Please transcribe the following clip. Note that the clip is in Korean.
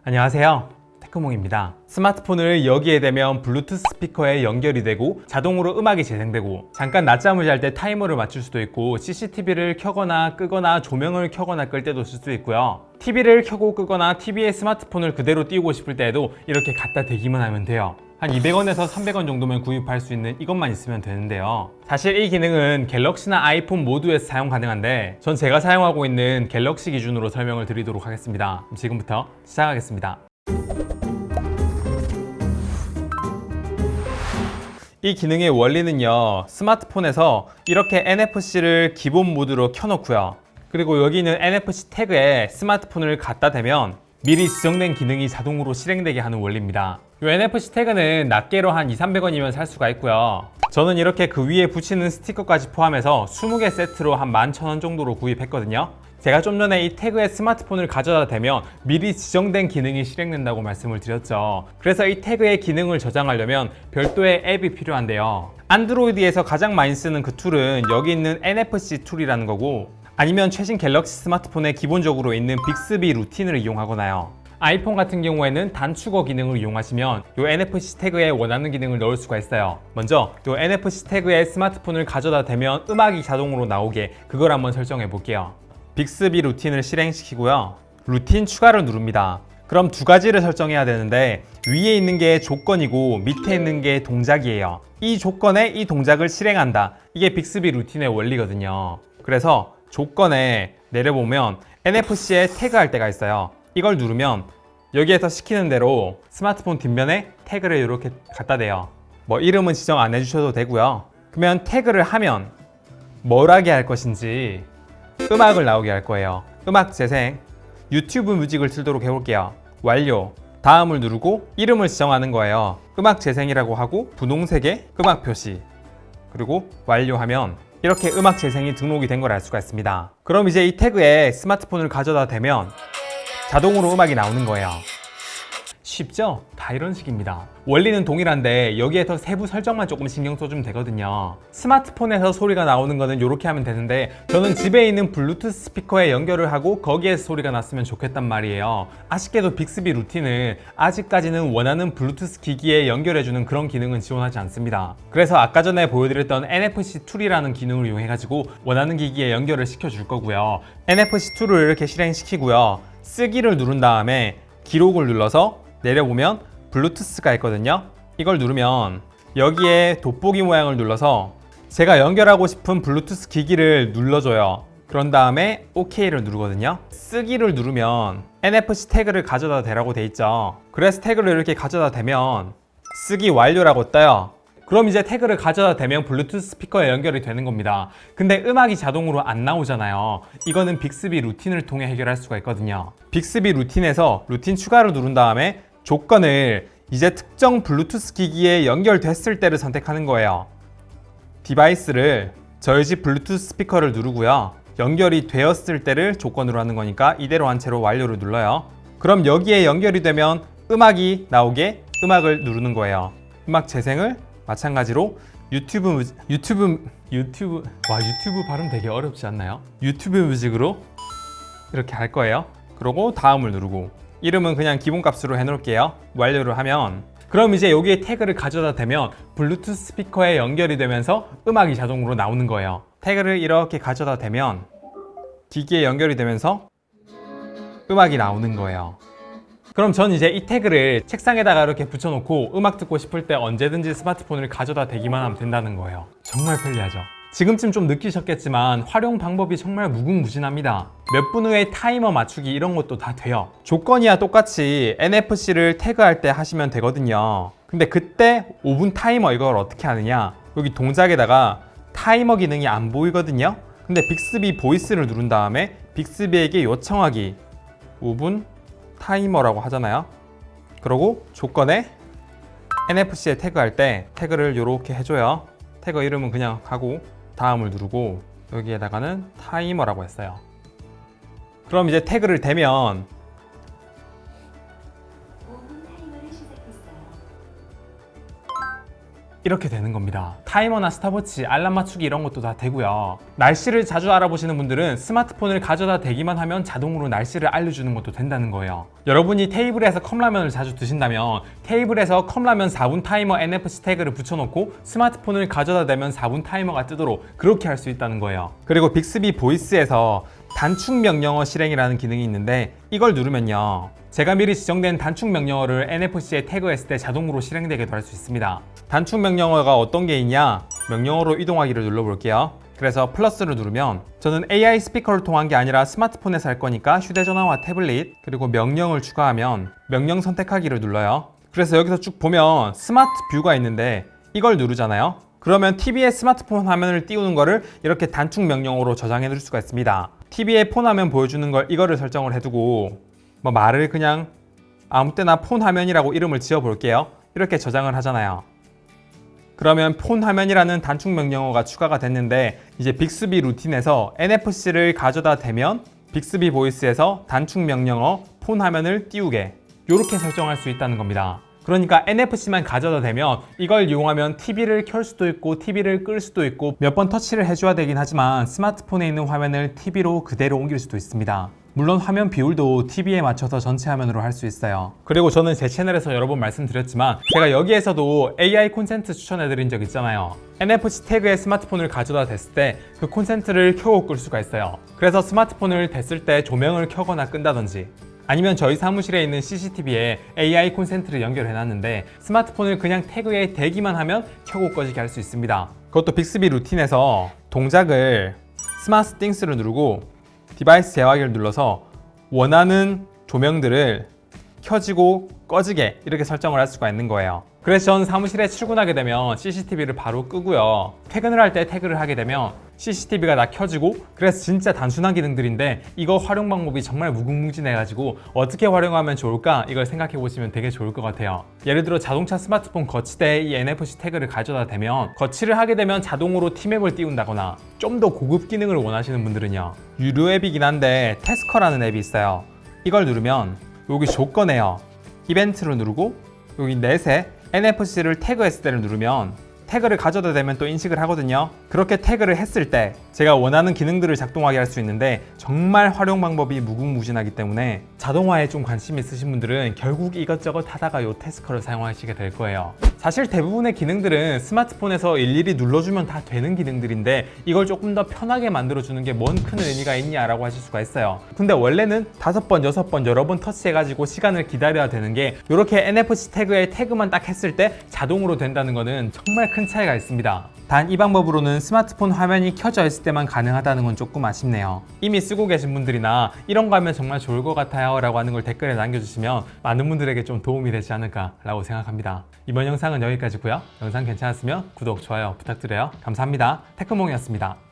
안녕하세요, 테크몽입니다. 스마트폰을 여기에 대면 블루투스 스피커에 연결이 되고 자동으로 음악이 재생되고, 잠깐 낮잠을 잘 때 타이머를 맞출 수도 있고, CCTV를 켜거나 끄거나 조명을 켜거나 끌 때도 쓸 수 있고요. TV를 켜고 끄거나 TV에 스마트폰을 그대로 띄우고 싶을 때에도 이렇게 갖다 대기만 하면 돼요. 한 200원에서 300원 정도면 구입할 수 있는 이것만 있으면 되는데요. 사실 이 기능은 갤럭시나 아이폰 모두에서 사용 가능한데, 전 제가 사용하고 있는 갤럭시 기준으로 설명을 드리도록 하겠습니다. 지금부터 시작하겠습니다. 이 기능의 원리는요, 스마트폰에서 이렇게 NFC를 기본 모드로 켜놓고요, 그리고 여기 있는 NFC 태그에 스마트폰을 갖다 대면 미리 지정된 기능이 자동으로 실행되게 하는 원리입니다. 이 NFC 태그는 낱개로 한 200~300원이면 살 수가 있고요. 저는 이렇게 그 위에 붙이는 스티커까지 포함해서 20개 세트로 한 11,000원 정도로 구입했거든요. 제가 좀 전에 이 태그에 스마트폰을 가져다 대면 미리 지정된 기능이 실행된다고 말씀을 드렸죠. 그래서 이 태그의 기능을 저장하려면 별도의 앱이 필요한데요. 안드로이드에서 가장 많이 쓰는 그 툴은 여기 있는 NFC 툴이라는 거고, 아니면 최신 갤럭시 스마트폰에 기본적으로 있는 빅스비 루틴을 이용하거나요. 아이폰 같은 경우에는 단축어 기능을 이용하시면 이 NFC 태그에 원하는 기능을 넣을 수가 있어요. 먼저 이 NFC 태그에 스마트폰을 가져다 대면 음악이 자동으로 나오게 그걸 한번 설정해 볼게요. 빅스비 루틴을 실행시키고요, 루틴 추가를 누릅니다. 그럼 두 가지를 설정해야 되는데, 위에 있는 게 조건이고 밑에 있는 게 동작이에요. 이 조건에 이 동작을 실행한다, 이게 빅스비 루틴의 원리거든요. 그래서 조건에 내려보면 NFC에 태그할 때가 있어요. 이걸 누르면 여기에서 시키는 대로 스마트폰 뒷면에 태그를 이렇게 갖다 대요. 뭐 이름은 지정 안 해주셔도 되고요. 그러면 태그를 하면 뭘 하게 할 것인지 음악을 나오게 할 거예요. 음악 재생, 유튜브 뮤직을 틀도록 해볼게요. 완료. 다음을 누르고 이름을 지정하는 거예요. 음악 재생이라고 하고 분홍색의 음악 표시, 그리고 완료하면 이렇게 음악 재생이 등록이 된 걸 알 수가 있습니다. 그럼 이제 이 태그에 스마트폰을 가져다 대면 자동으로 음악이 나오는 거예요. 쉽죠? 다 이런 식입니다. 원리는 동일한데 여기에서 세부 설정만 조금 신경 써주면 되거든요. 스마트폰에서 소리가 나오는 거는 이렇게 하면 되는데, 저는 집에 있는 블루투스 스피커에 연결을 하고 거기에서 소리가 났으면 좋겠단 말이에요. 아쉽게도 빅스비 루틴은 아직까지는 원하는 블루투스 기기에 연결해주는 그런 기능은 지원하지 않습니다. 그래서 아까 전에 보여드렸던 NFC 툴이라는 기능을 이용해가지고 원하는 기기에 연결을 시켜줄 거고요. NFC 툴을 이렇게 실행시키고요, 쓰기를 누른 다음에 기록을 눌러서 내려보면 블루투스가 있거든요. 이걸 누르면 여기에 돋보기 모양을 눌러서 제가 연결하고 싶은 블루투스 기기를 눌러줘요. 그런 다음에 OK를 누르거든요. 쓰기를 누르면 NFC 태그를 가져다 대라고 돼 있죠. 그래서 태그를 이렇게 가져다 대면 쓰기 완료라고 떠요. 그럼 이제 태그를 가져다 대면 블루투스 스피커에 연결이 되는 겁니다. 근데 음악이 자동으로 안 나오잖아요. 이거는 빅스비 루틴을 통해 해결할 수가 있거든요. 빅스비 루틴에서 루틴 추가를 누른 다음에 조건을 이제 특정 블루투스 기기에 연결됐을 때를 선택하는 거예요. 디바이스를 저희 집 블루투스 스피커를 누르고요, 연결이 되었을 때를 조건으로 하는 거니까 이대로 한 채로 완료를 눌러요. 그럼 여기에 연결이 되면 음악이 나오게 음악을 누르는 거예요. 음악 재생을 마찬가지로 유튜브 발음 되게 어렵지 않나요? 유튜브 뮤직으로 이렇게 할 거예요. 그리고 다음을 누르고 이름은 그냥 기본값으로 해놓을게요. 완료를 하면, 그럼 이제 여기에 태그를 가져다 대면 블루투스 스피커에 연결이 되면서 음악이 자동으로 나오는 거예요. 태그를 이렇게 가져다 대면 기기에 연결이 되면서 음악이 나오는 거예요. 그럼 전 이제 이 태그를 책상에다가 이렇게 붙여놓고 음악 듣고 싶을 때 언제든지 스마트폰을 가져다 대기만 하면 된다는 거예요. 정말 편리하죠? 지금쯤 좀 느끼셨겠지만 활용 방법이 정말 무궁무진합니다. 몇 분 후에 타이머 맞추기 이런 것도 다 돼요. 조건이야 똑같이 NFC를 태그할 때 하시면 되거든요. 근데 그때 5분 타이머 이걸 어떻게 하느냐, 여기 동작에다가 타이머 기능이 안 보이거든요. 근데 빅스비 보이스를 누른 다음에 빅스비에게 요청하기 5분 타이머라고 하잖아요. 그리고 조건에 NFC에 태그할 때 태그를 이렇게 해줘요. 태그 이름은 그냥 하고 다음을 누르고 여기에다가는 타이머라고 했어요. 그럼 이제 태그를 대면 5분 타이머를 시작했어요. 이렇게 되는 겁니다. 타이머나 스탑워치, 알람 맞추기 이런 것도 다 되고요. 날씨를 자주 알아보시는 분들은 스마트폰을 가져다 대기만 하면 자동으로 날씨를 알려주는 것도 된다는 거예요. 여러분이 테이블에서 컵라면을 자주 드신다면 테이블에서 컵라면 4분 타이머 NFC 태그를 붙여놓고 스마트폰을 가져다 대면 4분 타이머가 뜨도록 그렇게 할 수 있다는 거예요. 그리고 빅스비 보이스에서 단축 명령어 실행이라는 기능이 있는데 이걸 누르면요, 제가 미리 지정된 단축 명령어를 NFC에 태그했을 때 자동으로 실행되게도 할 수 있습니다. 단축 명령어가 어떤 게 있냐? 명령어로 이동하기를 눌러볼게요. 그래서 플러스를 누르면 저는 AI 스피커를 통한 게 아니라 스마트폰에서 할 거니까 휴대전화와 태블릿 그리고 명령을 추가하면 명령 선택하기를 눌러요. 그래서 여기서 쭉 보면 스마트 뷰가 있는데 이걸 누르잖아요. 그러면 TV에 스마트폰 화면을 띄우는 거를 이렇게 단축 명령어로 저장해 둘 수가 있습니다. TV에 폰 화면 보여주는 걸 이거를 설정을 해두고 뭐 말을 그냥 아무 때나 폰 화면이라고 이름을 지어 볼게요. 이렇게 저장을 하잖아요. 그러면 폰 화면이라는 단축 명령어가 추가가 됐는데 이제 빅스비 루틴에서 NFC를 가져다 대면 빅스비 보이스에서 단축 명령어 폰 화면을 띄우게 이렇게 설정할 수 있다는 겁니다. 그러니까 NFC만 가져다 대면 이걸 이용하면 TV를 켤 수도 있고 TV를 끌 수도 있고 몇 번 터치를 해줘야 되긴 하지만 스마트폰에 있는 화면을 TV로 그대로 옮길 수도 있습니다. 물론 화면 비율도 TV에 맞춰서 전체 화면으로 할 수 있어요. 그리고 저는 제 채널에서 여러 번 말씀드렸지만 제가 여기에서도 AI 콘센트 추천해드린 적 있잖아요. NFC 태그에 스마트폰을 가져다 댔을 때 그 콘센트를 켜고 끌 수가 있어요. 그래서 스마트폰을 댔을 때 조명을 켜거나 끈다든지 아니면 저희 사무실에 있는 CCTV에 AI 콘센트를 연결해놨는데 스마트폰을 그냥 태그에 대기만 하면 켜고 꺼지게 할 수 있습니다. 그것도 빅스비 루틴에서 동작을 스마트 띵스를 누르고 디바이스 제어하기를 눌러서 원하는 조명들을 켜지고 꺼지게 이렇게 설정을 할 수가 있는 거예요. 그래서 전 사무실에 출근하게 되면 CCTV를 바로 끄고요. 퇴근을 할 때 태그를 하게 되면 CCTV가 다 켜지고 그래서 진짜 단순한 기능들인데 이거 활용 방법이 정말 무궁무진해가지고 어떻게 활용하면 좋을까 이걸 생각해 보시면 되게 좋을 것 같아요. 예를 들어 자동차 스마트폰 거치대에 이 NFC 태그를 가져다 대면 거치를 하게 되면 자동으로 T맵을 띄운다거나 좀 더 고급 기능을 원하시는 분들은요, 유료 앱이긴 한데 태스커라는 앱이 있어요. 이걸 누르면 여기 조건에요, 이벤트를 누르고 여기 넷에 NFC를 태그했을 때를 누르면 태그를 가져다 대면 또 인식을 하거든요. 그렇게 태그를 했을 때 제가 원하는 기능들을 작동하게 할 수 있는데 정말 활용 방법이 무궁무진하기 때문에 자동화에 좀 관심 있으신 분들은 결국 이것저것 하다가 이 태스커를 사용하시게 될 거예요. 사실 대부분의 기능들은 스마트폰에서 일일이 눌러주면 다 되는 기능들인데 이걸 조금 더 편하게 만들어주는 게 뭔 큰 의미가 있냐라고 하실 수가 있어요. 근데 원래는 5번, 6번 여러 번 터치해가지고 시간을 기다려야 되는 게 이렇게 NFC 태그에 태그만 딱 했을 때 자동으로 된다는 거는 정말 큰 차이가 있습니다. 단 이 방법으로는 스마트폰 화면이 켜져 있을 때만 가능하다는 건 조금 아쉽네요. 이미 쓰고 계신 분들이나 이런 거 하면 정말 좋을 것 같아요 라고 하는 걸 댓글에 남겨주시면 많은 분들에게 좀 도움이 되지 않을까 라고 생각합니다. 이번 영상은 여기까지고요. 영상 괜찮았으면 구독, 좋아요 부탁드려요. 감사합니다. 테크몽이었습니다.